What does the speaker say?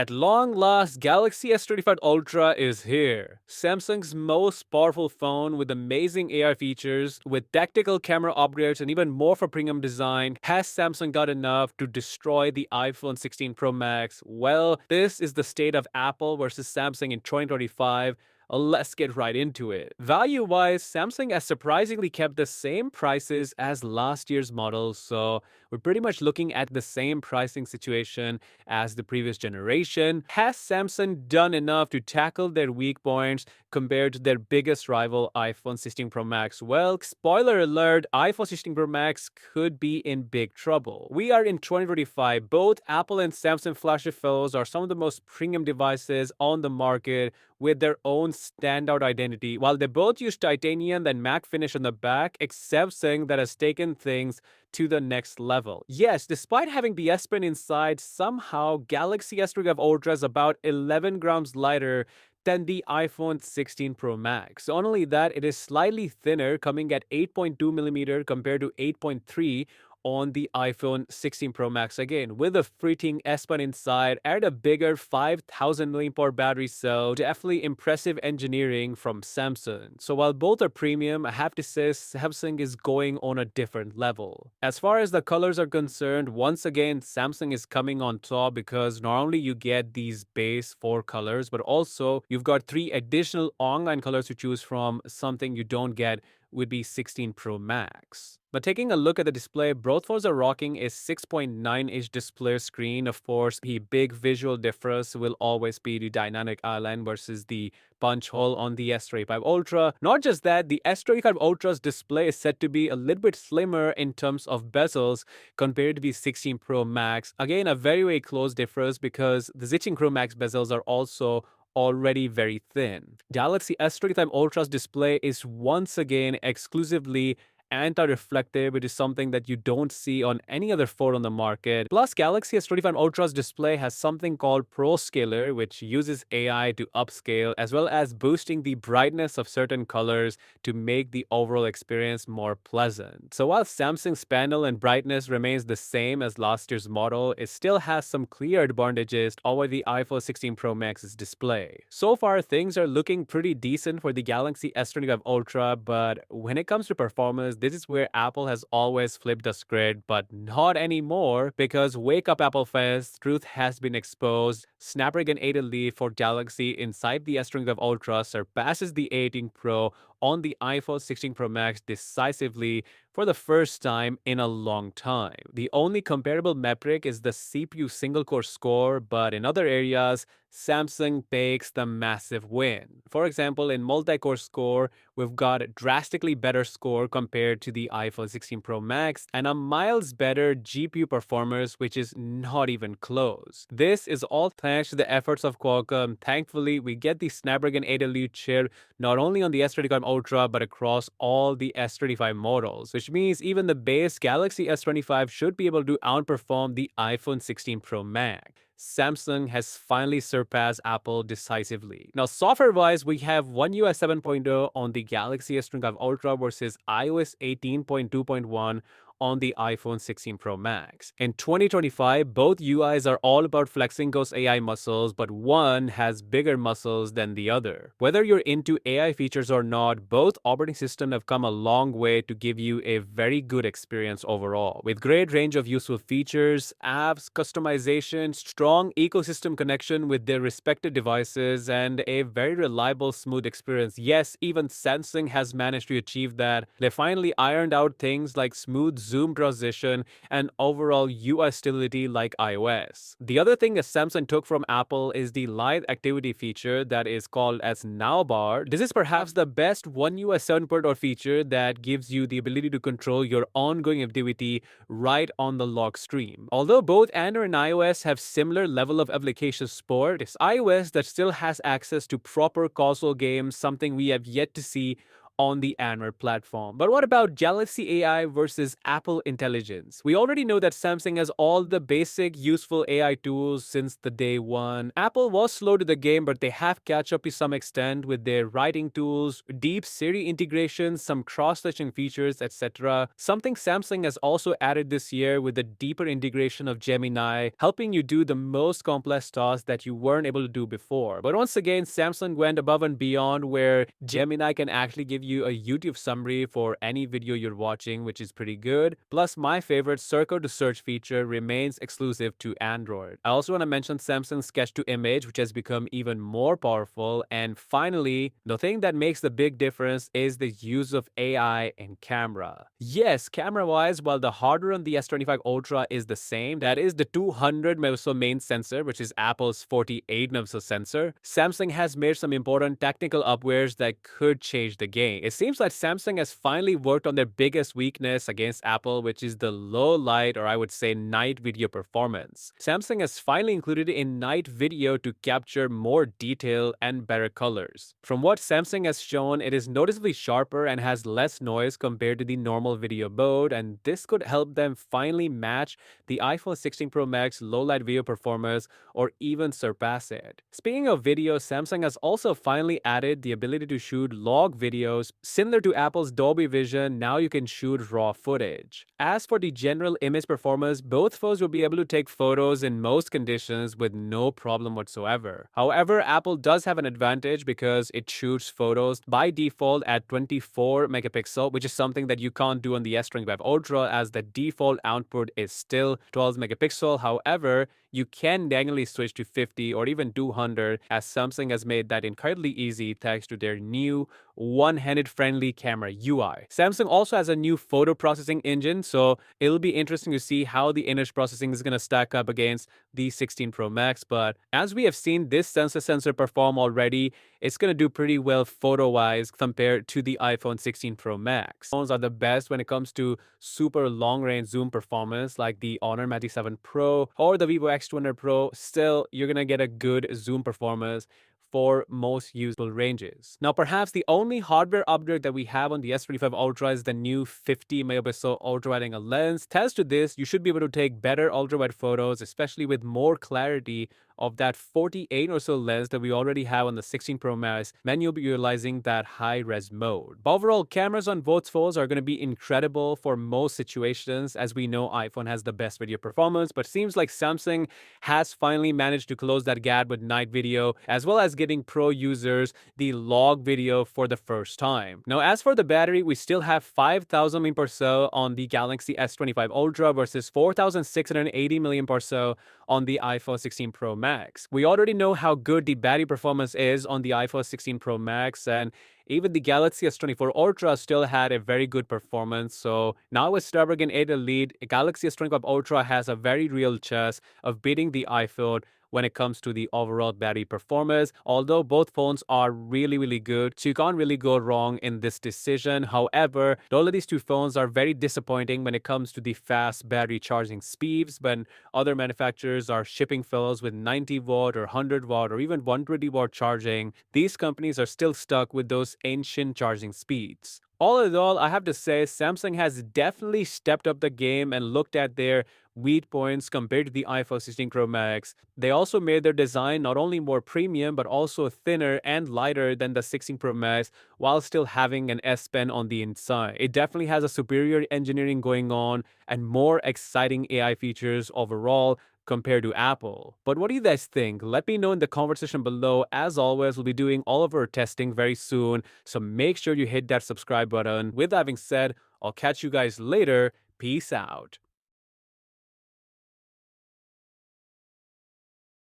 At long last, Galaxy S25 Ultra is here. Samsung's most powerful phone with amazing AI features, with tactical camera upgrades and even more for premium design. Has Samsung got enough to destroy the iPhone 16 Pro Max? Well, this is the state of Apple versus Samsung in 2025. Let's get right into it. Value-wise, Samsung has surprisingly kept the same prices as last year's models, so we're pretty much looking at the same pricing situation as the previous generation. Has Samsung done enough to tackle their weak points compared to their biggest rival, iPhone 16 Pro Max? Well, spoiler alert, iPhone 16 Pro Max could be in big trouble. We are in 2025. Both Apple and Samsung flagship phones are some of the most premium devices on the market with their own standout identity. While they both use titanium and matte finish on the back, except Samsung that has taken things to the next level. Yes, despite having the S Pen inside, somehow Galaxy S25 Ultra is about 11 grams lighter than the iPhone 16 Pro Max. Not only that, it is slightly thinner, coming at 8.2mm compared to 8.3 on the iPhone 16 Pro Max, again with a freaking S Pen inside and a bigger 5000 mAh battery cell. Definitely impressive engineering from Samsung. So while both are premium, I have to say Samsung is going on a different level. As far as the colors are concerned, once again Samsung is coming on top because not only you get these base 4 colors, but also you've got 3 additional online colors to choose from, something you don't get would be 16 Pro Max. But taking a look at the display, both phones are rocking a 6.9-inch display screen. Of course, the big visual difference will always be the dynamic island versus the punch hole on the S25 Ultra. Not just that, the S25 Ultra's display is said to be a little bit slimmer in terms of bezels compared to the 16 Pro Max. Again, a very close difference because the 16 Pro Max bezels are also already very thin. Galaxy S25 Ultra's display is once again exclusively anti-reflective, which is something that you don't see on any other phone on the market. Plus, Galaxy S25 Ultra's display has something called Pro Scaler, which uses AI to upscale as well as boosting the brightness of certain colors to make the overall experience more pleasant. So while Samsung's panel and brightness remains the same as last year's model, it still has some clear advantages over the iPhone 16 Pro Max's display. So far, things are looking pretty decent for the Galaxy S25 Ultra, but when it comes to performance, this is where Apple has always flipped the script, but not anymore, because wake up Apple fans, truth has been exposed. Snapdragon 8 Elite for Galaxy inside the S25 Ultra surpasses the 18 Pro on the iPhone 16 Pro Max decisively for the first time in a long time. The only comparable metric is the CPU single-core score, but in other areas, Samsung takes the massive win. For example, in multi-core score, we've got a drastically better score compared to the iPhone 16 Pro Max and a miles better GPU performance, which is not even close. This is all thanks to the efforts of Qualcomm. Thankfully, we get the Snapdragon 8 Elite chip not only on the S25 Ultra but across all the S25 models, which means even the base Galaxy S25 should be able to outperform the iPhone 16 Pro Max. Samsung has finally surpassed Apple decisively. Now, software-wise, we have One UI 7.0 on the Galaxy S25 Ultra versus iOS 18.2.1 on the iPhone 16 Pro Max. In 2025, both UIs are all about flexing those AI muscles, but one has bigger muscles than the other. Whether you're into AI features or not, both operating systems have come a long way to give you a very good experience overall. With great range of useful features, apps, customization, strong ecosystem connection with their respective devices, and a very reliable, smooth experience. Yes, even Samsung has managed to achieve that. They finally ironed out things like smooth zoom transition and overall UI stability like iOS. The other thing that Samsung took from Apple is the live activity feature that is called as Now Bar. This is perhaps the best One UI 7.0 feature that gives you the ability to control your ongoing activity right on the lock screen. Although both Android and iOS have similar level of application support, it's iOS that still has access to proper console games, something we have yet to see on the Android platform. But what about Galaxy AI versus Apple Intelligence? We already know that Samsung has all the basic useful AI tools since the day one. Apple was slow to the game, but they have catch up to some extent with their writing tools, deep Siri integration, some cross-stitching features, etc. Something Samsung has also added this year with the deeper integration of Gemini, helping you do the most complex tasks that you weren't able to do before. But once again, Samsung went above and beyond where Gemini can actually give you a YouTube summary for any video you're watching, which is pretty good. Plus, my favorite circle to search feature remains exclusive to Android. I also want to mention Samsung's sketch to image, which has become even more powerful. And finally, the thing that makes the big difference is the use of AI in camera. Yes, camera-wise, while the hardware on the S25 Ultra is the same, that is the 200 megapixel main sensor, which is Apple's 48 megapixel sensor, Samsung has made some important technical upgrades that could change the game. It seems like Samsung has finally worked on their biggest weakness against Apple, which is the low light, or I would say night video performance. Samsung has finally included it in night video to capture more detail and better colors. From what Samsung has shown, it is noticeably sharper and has less noise compared to the normal video mode, and this could help them finally match the iPhone 16 Pro Max low light video performance or even surpass it. Speaking of video, Samsung has also finally added the ability to shoot log videos. Similar to Apple's Dolby Vision, now you can shoot raw footage. As for the general image performance, both phones will be able to take photos in most conditions with no problem whatsoever. However, Apple does have an advantage because it shoots photos by default at 24 megapixel, which is something that you can't do on the S25 Ultra as the default output is still 12 megapixel. However, you can manually switch to 50 or even 200 as Samsung has made that incredibly easy thanks to their new one-handed friendly camera UI. Samsung also has a new photo processing engine, so it'll be interesting to see how the image processing is going to stack up against the 16 Pro Max. But as we have seen this sensor perform already, it's going to do pretty well photo-wise compared to the iPhone 16 Pro Max. Phones are the best when it comes to super long-range zoom performance like the Honor Magic 7 Pro or the Vivo X200 Pro. Still, you're going to get a good zoom performance for most usable ranges. Now, perhaps the only hardware upgrade that we have on the S25 Ultra is the new 50 megapixel ultra-wide angle lens. Thanks to this, you should be able to take better ultra-wide photos, especially with more clarity of that 48 or so lens that we already have on the 16 Pro Max, then you'll be utilizing that high-res mode. But overall, cameras on both phones are going to be incredible for most situations. As we know, iPhone has the best video performance, but seems like Samsung has finally managed to close that gap with night video, as well as getting pro users the log video for the first time. Now, as for the battery, we still have 5,000 mAh on the Galaxy S25 Ultra versus 4,680 mAh on the iPhone 16 Pro Max. We already know how good the battery performance is on the iPhone 16 Pro Max, and even the Galaxy S24 Ultra still had a very good performance. So now with Snapdragon 8 Elite, Galaxy S25 Ultra has a very real chance of beating the iPhone when it comes to the overall battery performance. Although both phones are really good, so you can't really go wrong in this decision. However, all of these two phones are very disappointing when it comes to the fast battery charging speeds, when other manufacturers are shipping phones with 90 watt or 100 watt or even 120 watt charging. These companies are still stuck with those ancient charging speeds. All in all, I have to say Samsung has definitely stepped up the game and looked at their weak points compared to the iPhone 16 Pro Max. They also made their design not only more premium but also thinner and lighter than the 16 Pro Max while still having an S Pen on the inside. It definitely has a superior engineering going on and more exciting AI features overall compared to Apple. But what do you guys think? Let me know in the conversation below. As always, we'll be doing all of our testing very soon, so make sure you hit that subscribe button. With that being said, I'll catch you guys later. Peace out.